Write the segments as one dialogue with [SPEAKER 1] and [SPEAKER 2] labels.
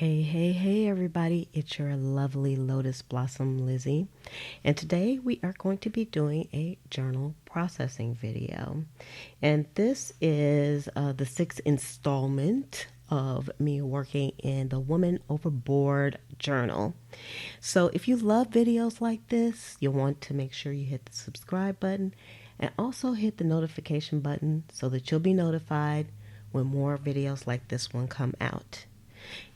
[SPEAKER 1] Hey, everybody, it's your lovely Lotus Blossom Lizzie, and today we are going to be doing a journal processing video. And this is the sixth installment of me working in the Woman Overboard Journal. So if you love videos like this, you'll want to make sure you hit the subscribe button and also hit the notification button so that you'll be notified when more videos like this one come out.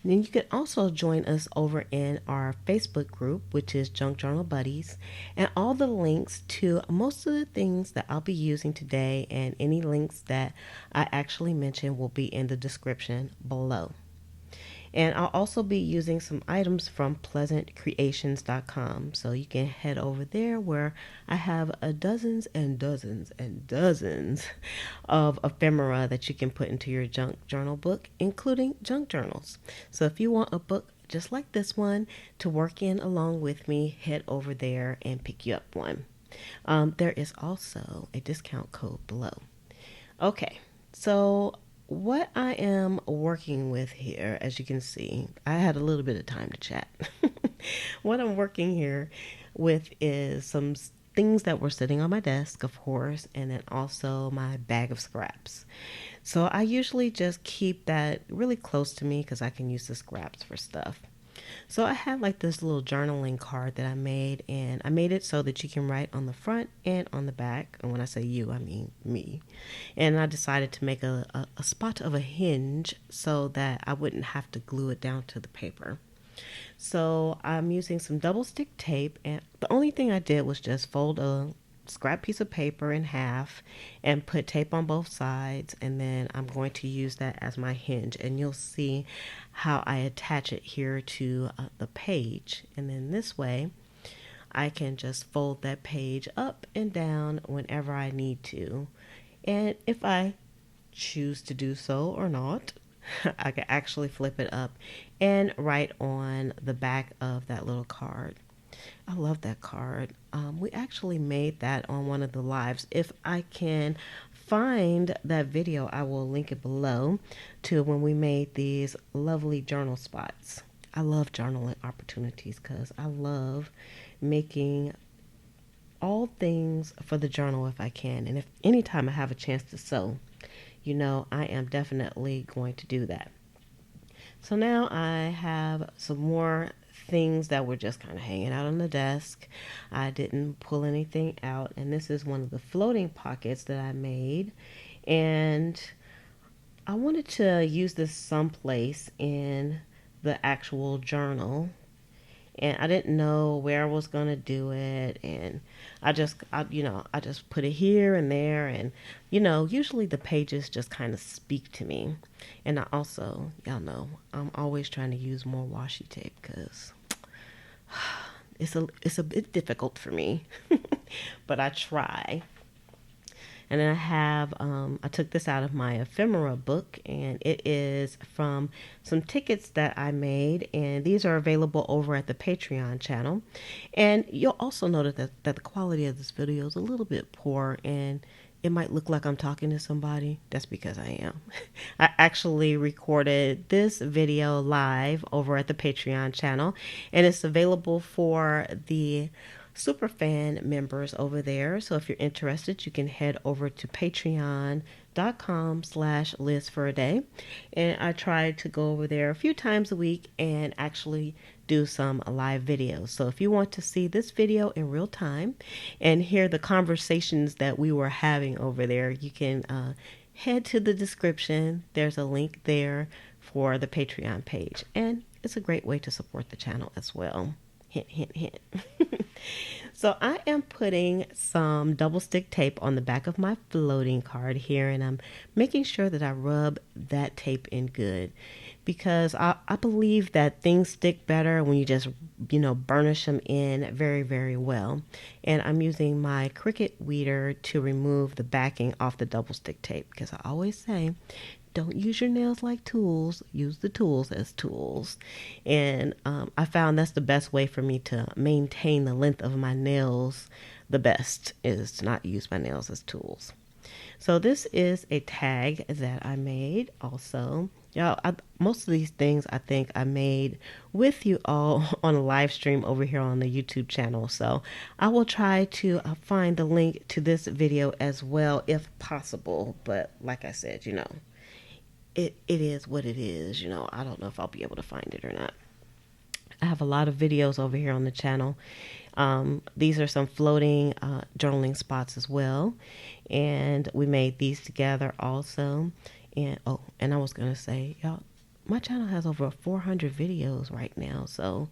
[SPEAKER 1] And then you can also join us over in our Facebook group, which is Junk Journal Buddies. And all the links to most of the things that I'll be using today and any links that I actually mention will be in the description below. And I'll also be using some items from pleasantcreations.com. So you can head over there where I have dozens and dozens and dozens of ephemera that you can put into your junk journal book, including junk journals. So if you want a book just like this one to work in along with me, head over there and pick you up one. There is also a discount code below. Okay, so what I am working with here, as you can see, I had a little bit of time to chat. What I'm working here with is some things that were sitting on my desk, of course, and then also my bag of scraps. So I usually just keep that really close to me because I can use the scraps for stuff. So I have like this little journaling card that I made, and I made it so that you can write on the front and on the back. And when I say you, I mean me. And I decided to make a spot of a hinge so that I wouldn't have to glue it down to the paper. So I'm using some double stick tape, and the only thing I did was just fold a scrap piece of paper in half and put tape on both sides, and then I'm going to use that as my hinge, and you'll see how I attach it here to the page. And then this way I can just fold that page up and down whenever I need to, and if I choose to do so or not, I can actually flip it up and write on the back of that little card. I love that card. We actually made that on one of the lives. If I can find that video, I will link it below to when we made these lovely journal spots. I love journaling opportunities because I love making all things for the journal if I can. And if anytime I have a chance to sew, I am definitely going to do that. So now I have some more things that were just kind of hanging out on the desk. I didn't pull anything out, and this is one of the floating pockets that I made, and I wanted to use this someplace in the actual journal, and I didn't know where I was going to do it, and I just put it here and there, and usually the pages just kind of speak to me. And I also, y'all know, I'm always trying to use more washi tape because it's a bit difficult for me, but I try. And then I took this out of my ephemera book, and it is from some tickets that I made, and these are available over at the Patreon channel. And you'll also notice that the quality of this video is a little bit poor, and it might look like I'm talking to somebody. That's because I am. I actually recorded this video live over at the Patreon channel, and it's available for the superfan members over there. So if you're interested, you can head over to patreon.com/Liz for a day. And I try to go over there a few times a week and actually do some live videos. So if you want to see this video in real time and hear the conversations that we were having over there, you can head to the description. There's a link there for the Patreon page, and it's a great way to support the channel as well. Hint, hint, hint. So I am putting some double stick tape on the back of my floating card here, and I'm making sure that I rub that tape in good because I believe that things stick better when you just, burnish them in very, very well. And I'm using my Cricut weeder to remove the backing off the double stick tape because I always say, don't use your nails like tools. Use the tools as tools. And I found that's the best way for me to maintain the length of my nails the best, is to not use my nails as tools. So this is a tag that I made also. Y'all, most of these things I think I made with you all on a live stream over here on the YouTube channel. So I will try to find the link to this video as well if possible. But like I said, it is what it is. I don't know if I'll be able to find it or not. I have a lot of videos over here on the channel. These are some floating journaling spots as well. And we made these together also. And I was going to say, y'all, my channel has over 400 videos right now. So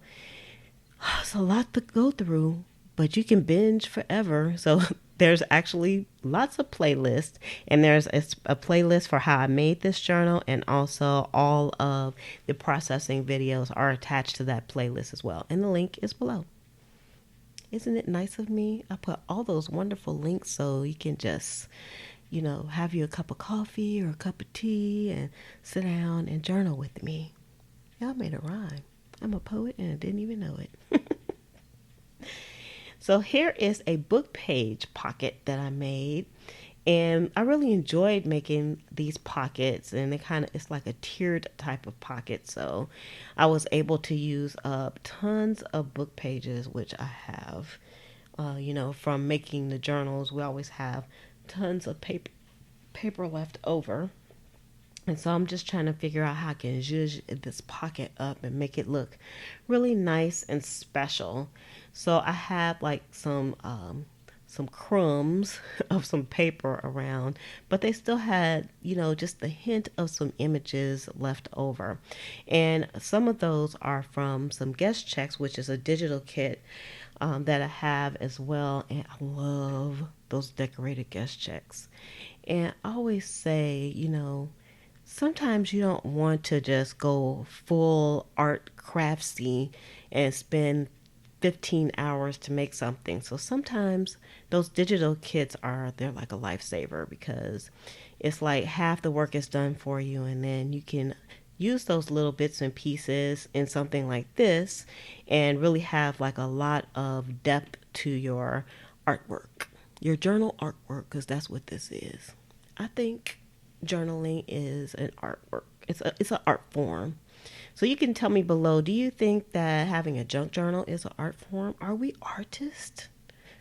[SPEAKER 1] it's a lot to go through, but you can binge forever. So there's actually lots of playlists, and there's a playlist for how I made this journal, and also all of the processing videos are attached to that playlist as well. And the link is below. Isn't it nice of me? I put all those wonderful links so you can just, have you a cup of coffee or a cup of tea and sit down and journal with me. Y'all made a rhyme. I'm a poet and I didn't even know it. So here is a book page pocket that I made. And I really enjoyed making these pockets, and it's like a tiered type of pocket. So I was able to use up tons of book pages, which I have, from making the journals. We always have tons of paper left over. And so I'm just trying to figure out how I can zhuzh this pocket up and make it look really nice and special. So I have like some crumbs of some paper around, but they still had, just the hint of some images left over. And some of those are from some guest checks, which is a digital kit that I have as well. And I love those decorated guest checks. And I always say, sometimes you don't want to just go full art craftsy and spend 15 hours to make something. So sometimes those digital kits they're like a lifesaver, because it's like half the work is done for you, and then you can use those little bits and pieces in something like this and really have like a lot of depth to your artwork, your journal artwork, because that's what this is. I think journaling is an artwork. It's an art form. So you can tell me below, do you think that having a junk journal is an art form? Are we artists?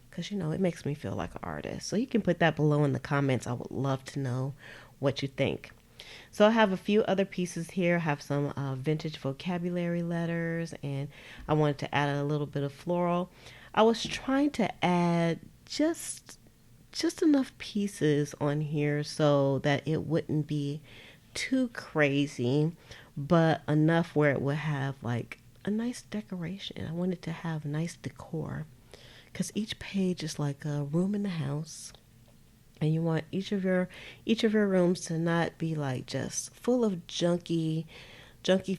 [SPEAKER 1] Because, it makes me feel like an artist. So you can put that below in the comments. I would love to know what you think. So I have a few other pieces here. I have some vintage vocabulary letters, and I wanted to add a little bit of floral. I was trying to add just enough pieces on here so that it wouldn't be too crazy, but enough where it would have like a nice decoration. I wanted to have nice decor, because each page is like a room in the house, and you want each of your rooms to not be like just full of junky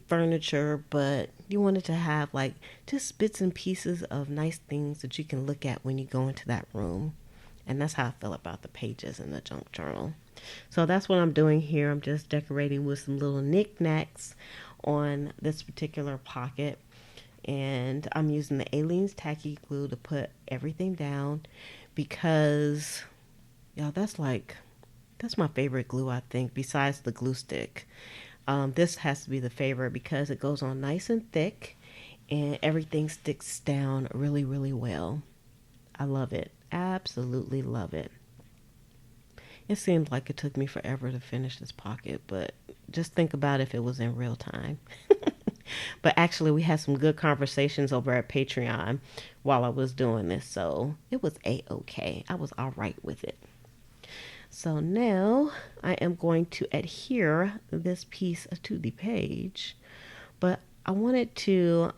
[SPEAKER 1] furniture, but you want it to have like just bits and pieces of nice things that you can look at when you go into that room. And that's how I feel about the pages in the junk journal. So that's what I'm doing here. I'm just decorating with some little knickknacks on this particular pocket. And I'm using the Aleene's tacky glue to put everything down, because, y'all, that's my favorite glue, I think, besides the glue stick. This has to be the favorite because it goes on nice and thick and everything sticks down really, really well. I love it. Absolutely love it. It seems like it took me forever to finish this pocket, but just think about if it was in real time. But actually, we had some good conversations over at Patreon while I was doing this, so it was a-okay. I was all right with it. So now I am going to adhere this piece to the page, but I wanted to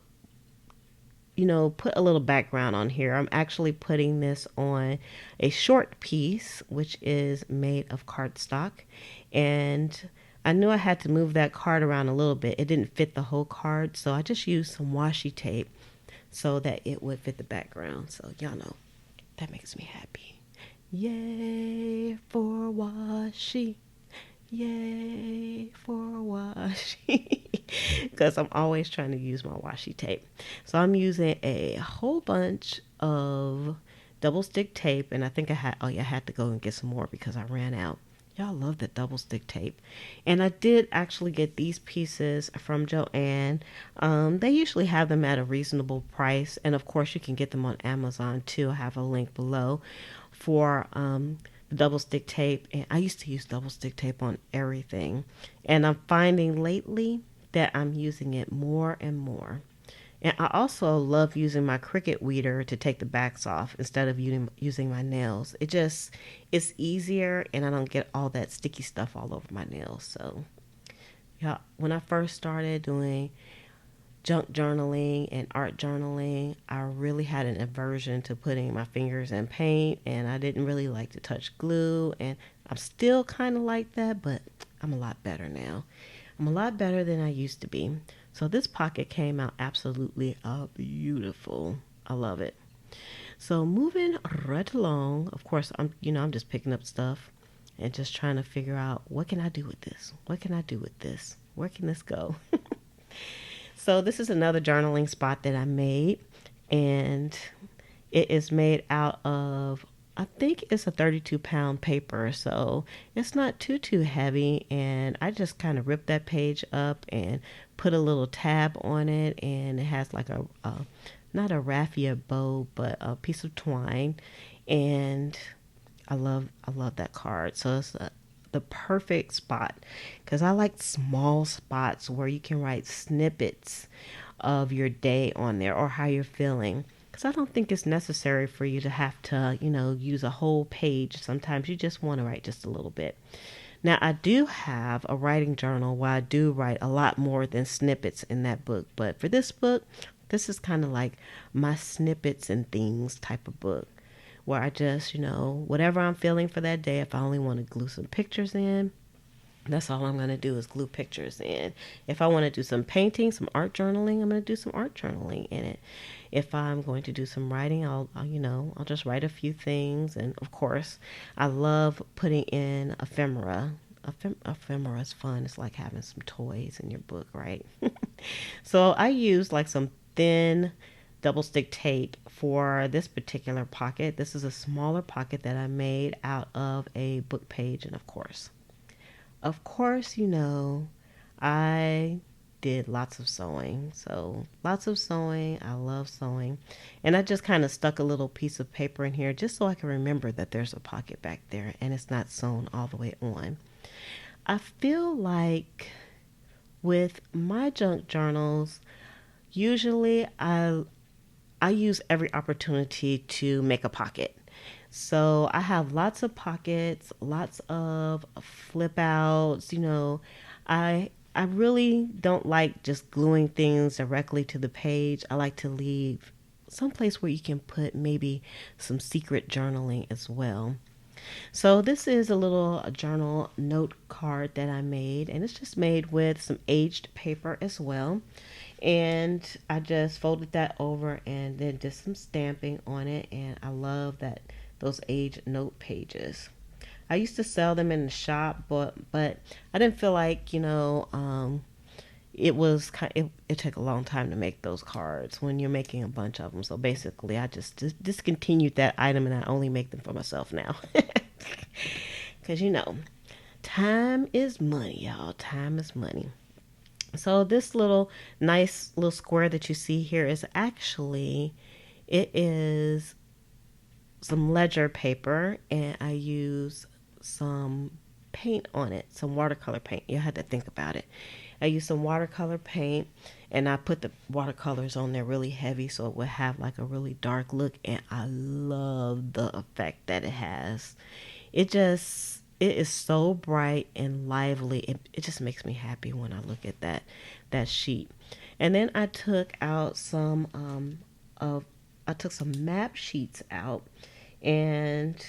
[SPEAKER 1] put a little background on here. I'm actually putting this on a short piece, which is made of cardstock. And I knew I had to move that card around a little bit. It didn't fit the whole card, so I just used some washi tape so that it would fit the background. So y'all know, that makes me happy. Yay for washi. Yay for washi. Because I'm always trying to use my washi tape. So I'm using a whole bunch of double stick tape, and I think I had to go and get some more because I ran out. Y'all love that double stick tape. And I did actually get these pieces from Joann. They usually have them at a reasonable price. And of course, you can get them on Amazon too. I have a link below for the double stick tape. And I used to use double stick tape on everything. And I'm finding lately that I'm using it more and more. And I also love using my Cricut weeder to take the backs off instead of using my nails. It's easier and I don't get all that sticky stuff all over my nails. So, yeah, when I first started doing junk journaling and art journaling, I really had an aversion to putting my fingers in paint and I didn't really like to touch glue. And I'm still kind of like that, but I'm a lot better now. I'm a lot better than I used to be. So this pocket came out absolutely beautiful. I love it. So moving right along, of course, I'm just picking up stuff and just trying to figure out what can I do with this? What can I do with this? Where can this go? So this is another journaling spot that I made, and it is made out of, I think it's a 32-pound paper, so it's not too heavy. And I just kind of ripped that page up and put a little tab on it, and it has like a not a raffia bow, but a piece of twine. And I love that card. So it's the perfect spot because I like small spots where you can write snippets of your day on there or how you're feeling. Because I don't think it's necessary for you to have to, use a whole page. Sometimes you just want to write just a little bit. Now, I do have a writing journal where I do write a lot more than snippets in that book. But for this book, this is kind of like my snippets and things type of book where I just, whatever I'm feeling for that day, if I only want to glue some pictures in, that's all I'm going to do is glue pictures in. If I want to do some painting, some art journaling, I'm going to do some art journaling in it. If I'm going to do some writing, I'll just write a few things. And of course, I love putting in ephemera. Ephemera is fun. It's like having some toys in your book, right? So I use like some thin double stick tape for this particular pocket. This is a smaller pocket that I made out of a book page. And of course, I did lots of sewing. So lots of sewing. I love sewing. And I just kind of stuck a little piece of paper in here just so I can remember that there's a pocket back there and it's not sewn all the way on. I feel like with my junk journals, usually I use every opportunity to make a pocket. So I have lots of pockets, lots of flip outs. I really don't like just gluing things directly to the page. I like to leave some place where you can put maybe some secret journaling as well. So this is a little journal note card that I made, and it's just made with some aged paper as well. And I just folded that over and then did some stamping on it, and I love that those aged note pages. I used to sell them in the shop, but I didn't feel like it took a long time to make those cards when you're making a bunch of them. So basically, I just discontinued that item and I only make them for myself now. Because time is money, y'all. Time is money. So this nice little square that you see here it is some ledger paper, and I use some paint on it, some watercolor paint. You had to think about it. I used some watercolor paint, and I put the watercolors on there really heavy so it would have like a really dark look, and I love the effect that it has. It is so bright and lively. It just makes me happy when I look at that sheet. And then I took out some map sheets out, and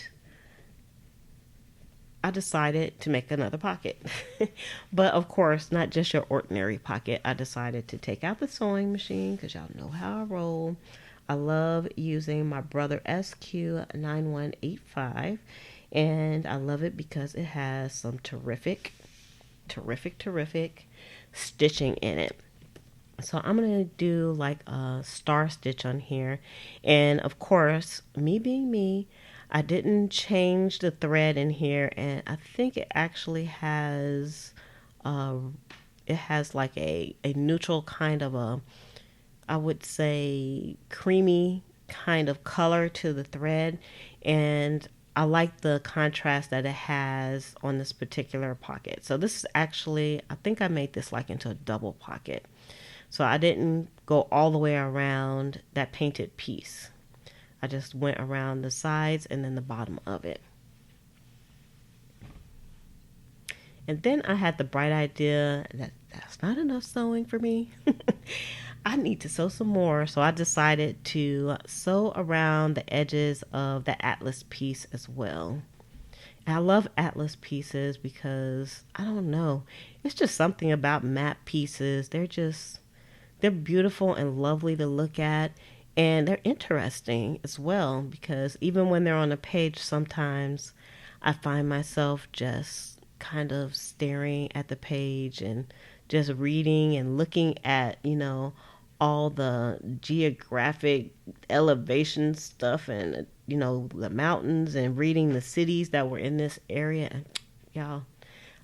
[SPEAKER 1] I decided to make another pocket. But of course, not just your ordinary pocket. I decided to take out the sewing machine because y'all know how I roll. I love using my Brother SQ9185, and I love it because it has some terrific stitching in it. So I'm going to do like a star stitch on here. And of course, me being me, I didn't change the thread in here, and I think it actually has uh, it has like a neutral kind of a, I would say, creamy kind of color to the thread. And I like the contrast that it has on this particular pocket. So this is actually, I think I made this like into a double pocket. So I didn't go all the way around that painted piece. I just went around the sides and then the bottom of it. And then I had the bright idea that that's not enough sewing for me. I need to sew some more. So I decided to sew around the edges of the atlas piece as well. And I love atlas pieces because, I don't know, it's just something about matte pieces. They're beautiful and lovely to look at. And they're interesting as well because even when they're on a page, sometimes I find myself just kind of staring at the page and just reading and looking at, all the geographic elevation stuff and, the mountains and reading the cities that were in this area. And y'all,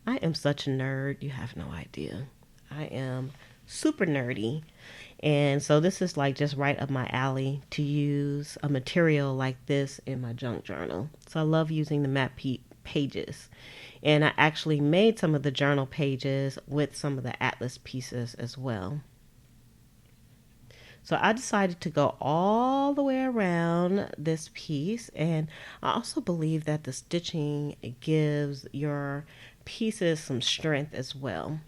[SPEAKER 1] I am such a nerd. You have no idea. I am super nerdy. And so this is like just right up my alley to use a material like this in my junk journal. So I love using the matte pages. And I actually made some of the journal pages with some of the atlas pieces as well. So I decided to go all the way around this piece. And I also believe that the stitching gives your pieces some strength as well.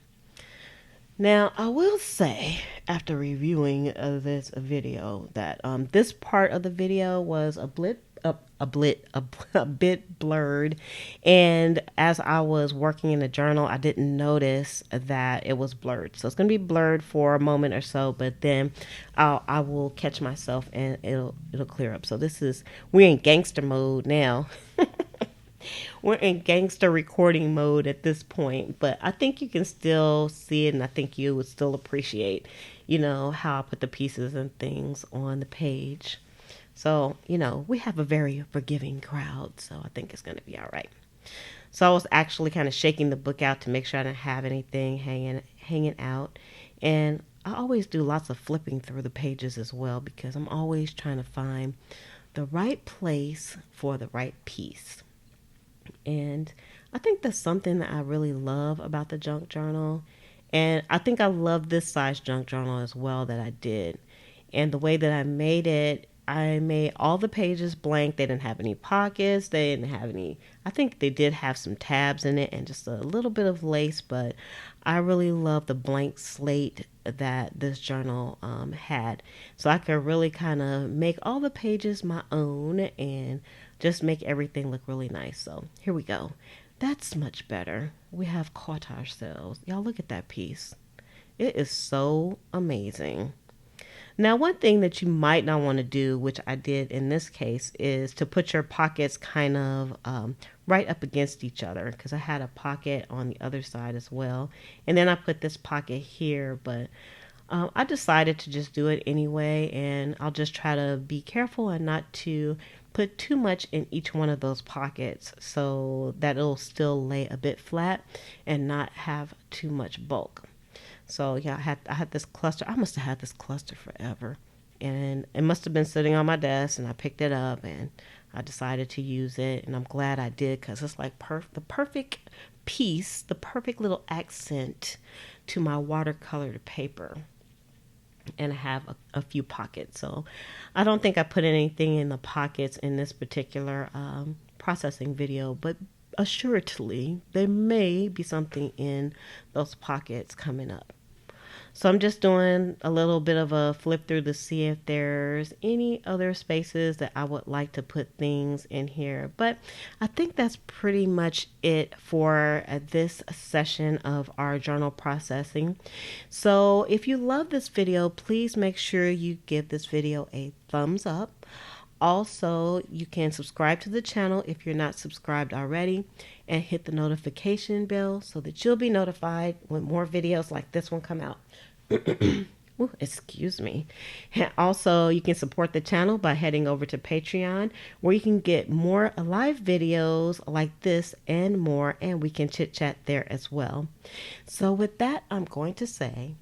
[SPEAKER 1] Now, I will say, after reviewing this video, that this part of the video was a bit blurred, and as I was working in the journal, I didn't notice that it was blurred. So it's going to be blurred for a moment or so, but then I will catch myself and it'll clear up. So we're in gangster mode now. We're in gangster recording mode at this point, but I think you can still see it, and I think you would still appreciate, how I put the pieces and things on the page. So, we have a very forgiving crowd, so I think it's going to be all right. So I was actually kind of shaking the book out to make sure I didn't have anything hanging out, and I always do lots of flipping through the pages as well because I'm always trying to find the right place for the right piece. And I think that's something that I really love about the junk journal. And I think I love this size junk journal as well that I did. And the way that I made all the pages blank. They didn't have any pockets. They didn't have any, I think they did have some tabs in it and just a little bit of lace. But I really love the blank slate that this journal had. So I could really kind of make all the pages my own and just make everything look really nice. So here we go. That's much better. We have caught ourselves. Y'all look at that piece. It is so amazing. Now, one thing that you might not want to do, which I did in this case, is to put your pockets kind of right up against each other, because I had a pocket on the other side as well. And then I put this pocket here, but I decided to just do it anyway, and I'll just try to be careful and not to put too much in each one of those pockets so that it'll still lay a bit flat and not have too much bulk. So yeah, I had this cluster. I must have had this cluster forever, and it must have been sitting on my desk, and I picked it up and I decided to use it, and I'm glad I did because it's like the perfect piece, the perfect little accent to my watercolored paper. And I have a few pockets, so I don't think I put anything in the pockets in this particular processing video, but assuredly there may be something in those pockets coming up. So I'm just doing a little bit of a flip through to see if there's any other spaces that I would like to put things in here. But I think that's pretty much it for this session of our journal processing. So if you love this video, please make sure you give this video a thumbs up. Also, you can subscribe to the channel if you're not subscribed already, and hit the notification bell so that you'll be notified when more videos like this one come out. Ooh, Ooh, excuse me. And also, you can support the channel by heading over to Patreon, where you can get more live videos like this and more, and we can chit chat there as well. So with that, I'm going to say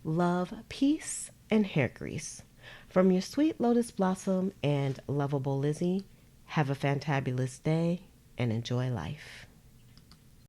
[SPEAKER 1] love, peace, and hair grease. From your sweet Lotus Blossom and lovable Lizzie, have a fantabulous day and enjoy life.